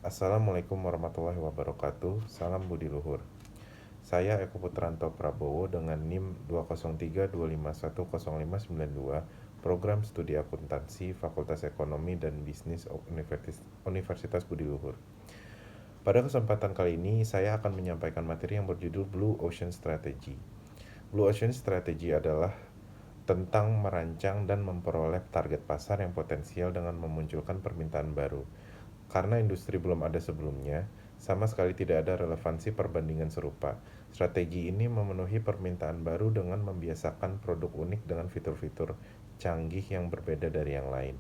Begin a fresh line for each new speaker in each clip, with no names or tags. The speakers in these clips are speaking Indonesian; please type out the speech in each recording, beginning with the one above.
Assalamualaikum warahmatullahi wabarakatuh. Salam budi luhur. Saya Eko Putranto Prabowo dengan NIM 20325105992, Program Studi Akuntansi Fakultas Ekonomi dan Bisnis Universitas Budi Luhur. Pada kesempatan kali ini, saya akan menyampaikan materi yang berjudul Blue Ocean Strategy. Blue Ocean Strategy adalah tentang merancang dan memperoleh target pasar yang potensial dengan memunculkan permintaan baru. Karena industri belum ada sebelumnya, sama sekali tidak ada relevansi perbandingan serupa. Strategi ini memenuhi permintaan baru dengan membiasakan produk unik dengan fitur-fitur canggih yang berbeda dari yang lain.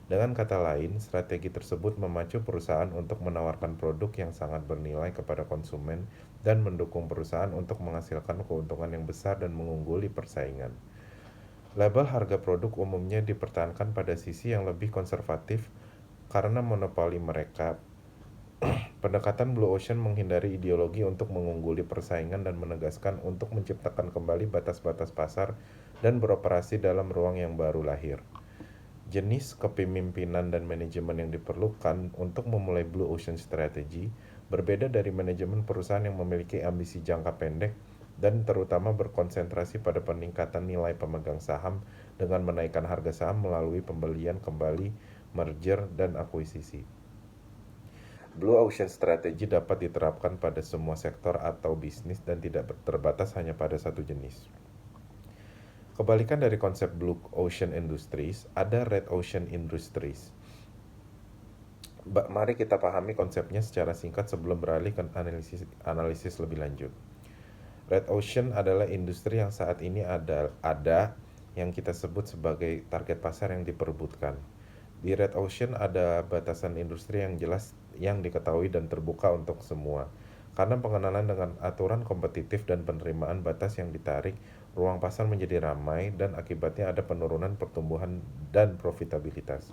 Dengan kata lain, strategi tersebut memacu perusahaan untuk menawarkan produk yang sangat bernilai kepada konsumen dan mendukung perusahaan untuk menghasilkan keuntungan yang besar dan mengungguli persaingan. Label harga produk umumnya dipertahankan pada sisi yang lebih konservatif karena monopoli mereka. Pendekatan Blue Ocean menghindari ideologi untuk mengungguli persaingan dan menegaskan untuk menciptakan kembali batas-batas pasar dan beroperasi dalam ruang yang baru lahir. Jenis kepemimpinan dan manajemen yang diperlukan untuk memulai Blue Ocean Strategy berbeda dari manajemen perusahaan yang memiliki ambisi jangka pendek dan terutama berkonsentrasi pada peningkatan nilai pemegang saham dengan menaikkan harga saham melalui pembelian kembali, merger, dan akuisisi. Blue Ocean Strategy dapat diterapkan pada semua sektor atau bisnis dan tidak terbatas hanya pada satu jenis. Kebalikan dari konsep Blue Ocean Industries, ada Red Ocean Industries. Mari kita pahami konsepnya secara singkat sebelum beralih ke analisis lebih lanjut. Red Ocean adalah industri yang saat ini ada yang kita sebut sebagai target pasar yang diperebutkan. Di Red Ocean ada batasan industri yang jelas yang diketahui dan terbuka untuk semua. Karena pengenalan dengan aturan kompetitif dan penerimaan batas yang ditarik, ruang pasar menjadi ramai dan akibatnya ada penurunan pertumbuhan dan profitabilitas.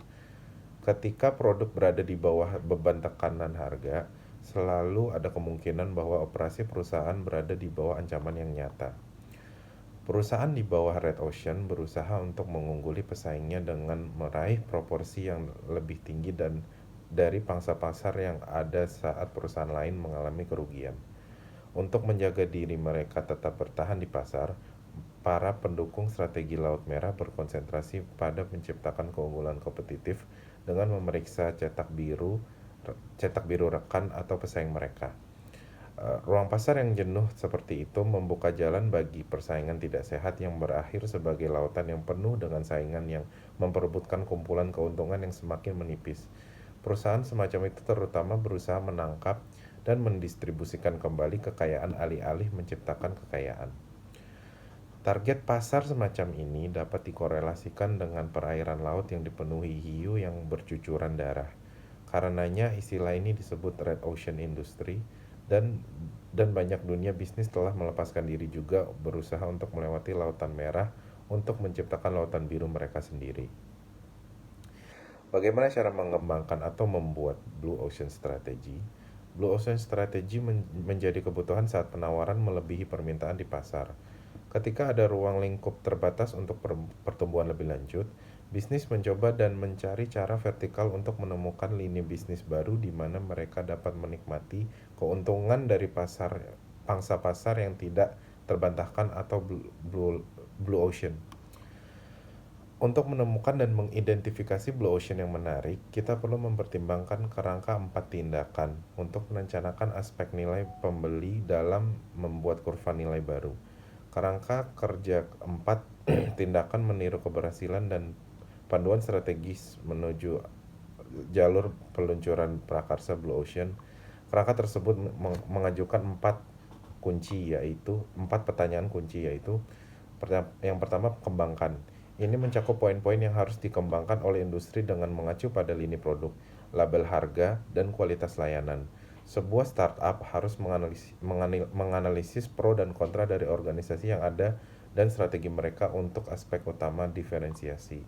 Ketika produk berada di bawah beban tekanan harga, selalu ada kemungkinan bahwa operasi perusahaan berada di bawah ancaman yang nyata. Perusahaan di bawah Red Ocean berusaha untuk mengungguli pesaingnya dengan meraih proporsi yang lebih tinggi dan dari pangsa pasar yang ada saat perusahaan lain mengalami kerugian. Untuk menjaga diri mereka tetap bertahan di pasar, para pendukung strategi Laut Merah berkonsentrasi pada menciptakan keunggulan kompetitif dengan memeriksa cetak biru rekan atau pesaing mereka. Ruang pasar yang jenuh seperti itu membuka jalan bagi persaingan tidak sehat yang berakhir sebagai lautan yang penuh dengan saingan yang memperebutkan kumpulan keuntungan yang semakin menipis. Perusahaan semacam itu terutama berusaha menangkap dan mendistribusikan kembali kekayaan alih-alih menciptakan kekayaan. Target pasar semacam ini dapat dikorelasikan dengan perairan laut yang dipenuhi hiu yang bercucuran darah. Karenanya istilah ini disebut Red Ocean Industry dan banyak dunia bisnis telah melepaskan diri juga berusaha untuk melewati lautan merah untuk menciptakan lautan biru mereka sendiri. Bagaimana cara mengembangkan atau membuat Blue Ocean Strategy? Blue Ocean Strategy menjadi kebutuhan saat penawaran melebihi permintaan di pasar. Ketika ada ruang lingkup terbatas untuk pertumbuhan lebih lanjut, bisnis mencoba dan mencari cara vertikal untuk menemukan lini bisnis baru di mana mereka dapat menikmati keuntungan dari pangsa pasar yang tidak terbantahkan atau blue ocean. Untuk menemukan dan mengidentifikasi blue ocean yang menarik, kita perlu mempertimbangkan kerangka 4 tindakan untuk merencanakan aspek nilai pembeli dalam membuat kurva nilai baru. Kerangka kerja 4 tindakan meniru keberhasilan dan panduan strategis menuju jalur peluncuran prakarsa Blue Ocean. Kerangka tersebut mengajukan 4 pertanyaan kunci yaitu yang pertama, kembangkan. Ini mencakup poin-poin yang harus dikembangkan oleh industri dengan mengacu pada lini produk, label harga, dan kualitas layanan. Sebuah startup harus menganalisis pro dan kontra dari organisasi yang ada dan strategi mereka untuk aspek utama diferensiasi.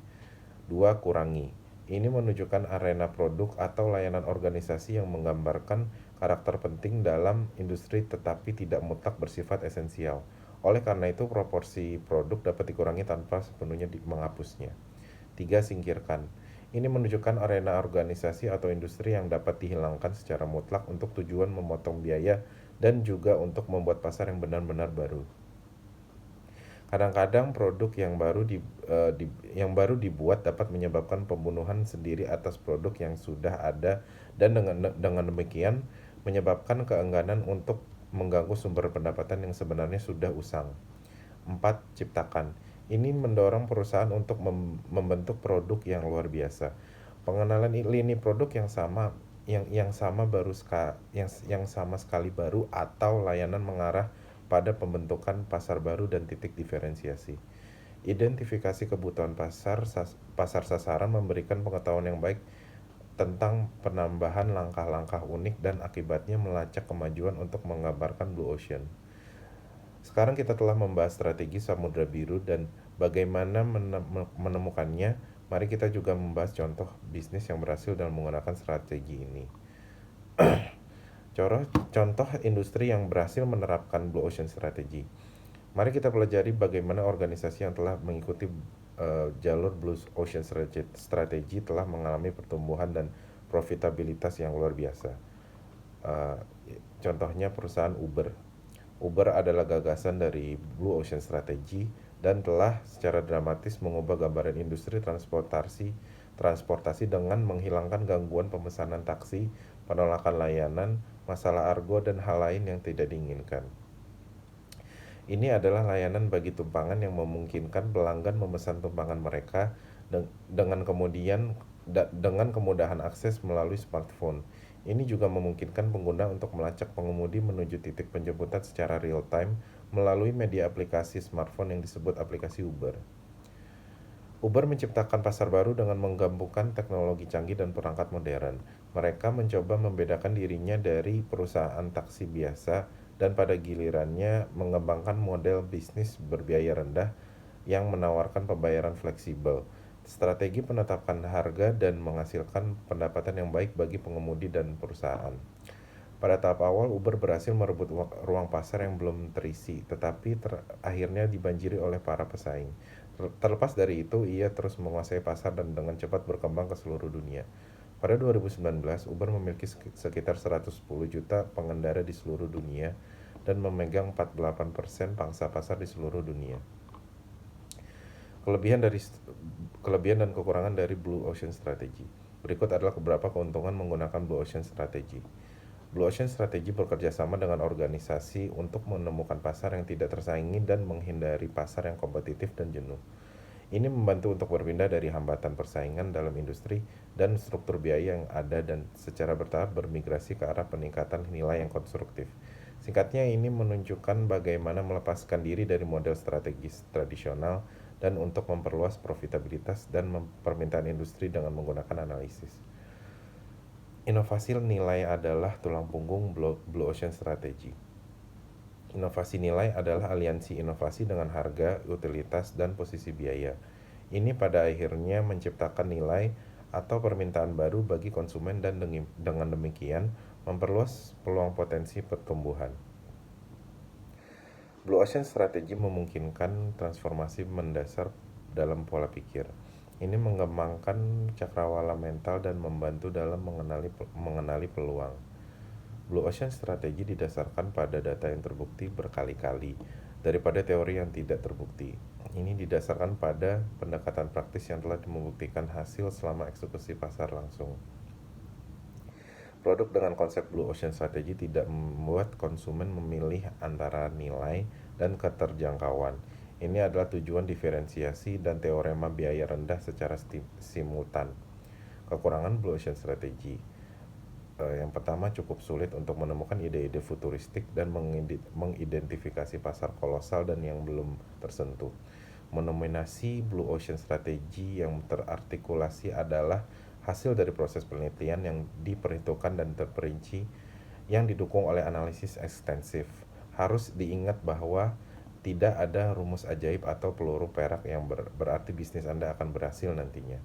2. Kurangi. Ini menunjukkan arena produk atau layanan organisasi yang menggambarkan karakter penting dalam industri tetapi tidak mutlak bersifat esensial. Oleh karena itu, proporsi produk dapat dikurangi tanpa sepenuhnya menghapusnya. 3. Singkirkan. Ini menunjukkan arena organisasi atau industri yang dapat dihilangkan secara mutlak untuk tujuan memotong biaya dan juga untuk membuat pasar yang benar-benar baru. Kadang-kadang produk yang baru dibuat dapat menyebabkan pembunuhan sendiri atas produk yang sudah ada dan dengan demikian menyebabkan keengganan untuk mengganggu sumber pendapatan yang sebenarnya sudah usang. 4. Ciptakan. Ini mendorong perusahaan untuk membentuk produk yang luar biasa. Pengenalan lini produk yang sama yang sama sekali baru atau layanan mengarah pada pembentukan pasar baru dan titik diferensiasi. Identifikasi kebutuhan pasar sasaran memberikan pengetahuan yang baik tentang penambahan langkah-langkah unik dan akibatnya melacak kemajuan untuk menggambarkan Blue Ocean. Sekarang kita telah membahas strategi Samudra Biru dan bagaimana menemukannya. Mari kita juga membahas contoh bisnis yang berhasil dalam menggunakan strategi ini. Contoh industri yang berhasil menerapkan Blue Ocean Strategy. Mari kita pelajari bagaimana organisasi yang telah mengikuti jalur Blue Ocean Strategy telah mengalami pertumbuhan dan profitabilitas yang luar biasa. Contohnya perusahaan Uber. Uber adalah gagasan dari Blue Ocean Strategy dan telah secara dramatis mengubah gambaran industri transportasi dengan menghilangkan gangguan pemesanan taksi, penolakan layanan, masalah argo, dan hal lain yang tidak diinginkan. Ini adalah layanan bagi tumpangan yang memungkinkan pelanggan memesan tumpangan mereka dengan kemudahan akses melalui smartphone. Ini juga memungkinkan pengguna untuk melacak pengemudi menuju titik penjemputan secara real time melalui media aplikasi smartphone yang disebut aplikasi Uber. Uber menciptakan pasar baru dengan menggabungkan teknologi canggih dan perangkat modern. Mereka mencoba membedakan dirinya dari perusahaan taksi biasa dan pada gilirannya mengembangkan model bisnis berbiaya rendah yang menawarkan pembayaran fleksibel, strategi penetapan harga dan menghasilkan pendapatan yang baik bagi pengemudi dan perusahaan. Pada tahap awal, Uber berhasil merebut ruang pasar yang belum terisi, tetapi akhirnya dibanjiri oleh para pesaing. Terlepas dari itu, ia terus menguasai pasar dan dengan cepat berkembang ke seluruh dunia. Pada 2019, Uber memiliki sekitar 110 juta pengendara di seluruh dunia dan memegang 48% pangsa pasar di seluruh dunia. Kelebihan dan kekurangan dari Blue Ocean Strategy. Berikut adalah beberapa keuntungan menggunakan Blue Ocean Strategy. Blue Ocean Strategy bekerja sama dengan organisasi untuk menemukan pasar yang tidak tersaingi dan menghindari pasar yang kompetitif dan jenuh. Ini membantu untuk berpindah dari hambatan persaingan dalam industri dan struktur biaya yang ada dan secara bertahap bermigrasi ke arah peningkatan nilai yang konstruktif. Singkatnya, ini menunjukkan bagaimana melepaskan diri dari model strategis tradisional dan untuk memperluas profitabilitas dan permintaan industri dengan menggunakan analisis. Inovasi nilai adalah tulang punggung Blue Ocean Strategy. Inovasi nilai adalah aliansi inovasi dengan harga, utilitas, dan posisi biaya. Ini pada akhirnya menciptakan nilai atau permintaan baru bagi konsumen dan dengan demikian memperluas peluang potensi pertumbuhan. Blue Ocean Strategy memungkinkan transformasi mendasar dalam pola pikir. Ini mengembangkan cakrawala mental dan membantu dalam mengenali peluang. Blue Ocean Strategy didasarkan pada data yang terbukti berkali-kali daripada teori yang tidak terbukti. Ini didasarkan pada pendekatan praktis yang telah membuktikan hasil selama eksekusi pasar langsung. Produk dengan konsep Blue Ocean Strategy tidak membuat konsumen memilih antara nilai dan keterjangkauan. Ini adalah tujuan diferensiasi dan teorema biaya rendah secara simultan. Kekurangan Blue Ocean Strategy. Yang pertama, cukup sulit untuk menemukan ide-ide futuristik dan mengidentifikasi pasar kolosal dan yang belum tersentuh. Mendominasi Blue Ocean Strategy yang terartikulasi adalah hasil dari proses penelitian yang diperhitungkan dan terperinci yang didukung oleh analisis ekstensif. Harus diingat bahwa tidak ada rumus ajaib atau peluru perak yang berarti bisnis Anda akan berhasil nantinya.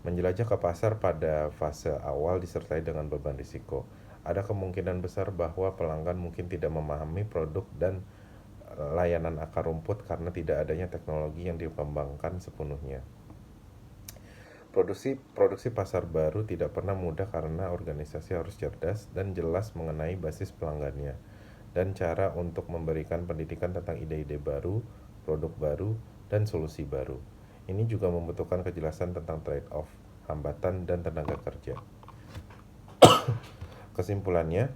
Menjelajah ke pasar pada fase awal disertai dengan beban risiko. Ada kemungkinan besar bahwa pelanggan mungkin tidak memahami produk dan layanan akar rumput karena tidak adanya teknologi yang dikembangkan sepenuhnya. Produksi pasar baru tidak pernah mudah karena organisasi harus cerdas dan jelas mengenai basis pelanggannya dan cara untuk memberikan pendidikan tentang ide-ide baru, produk baru, dan solusi baru. Ini juga membutuhkan kejelasan tentang trade-off, hambatan, dan tenaga kerja. Kesimpulannya,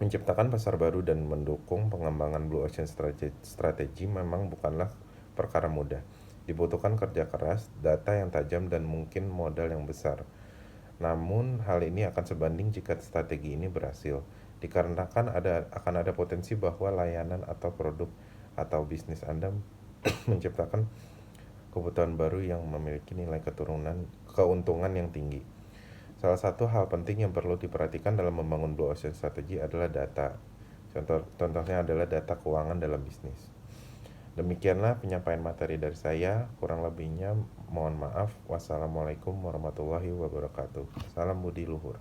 menciptakan pasar baru dan mendukung pengembangan Blue Ocean Strategy memang bukanlah perkara mudah. Dibutuhkan kerja keras, data yang tajam, dan mungkin modal yang besar. Namun, hal ini akan sebanding jika strategi ini berhasil, dikarenakan akan ada potensi bahwa layanan atau produk atau bisnis Anda menciptakan kebutuhan baru yang memiliki nilai keuntungan yang tinggi. Salah satu hal penting yang perlu diperhatikan dalam membangun Blue Ocean Strategy adalah data. Contohnya adalah data keuangan dalam bisnis. Demikianlah penyampaian materi dari saya. Kurang lebihnya mohon maaf. Wassalamualaikum warahmatullahi wabarakatuh. Salam budi luhur.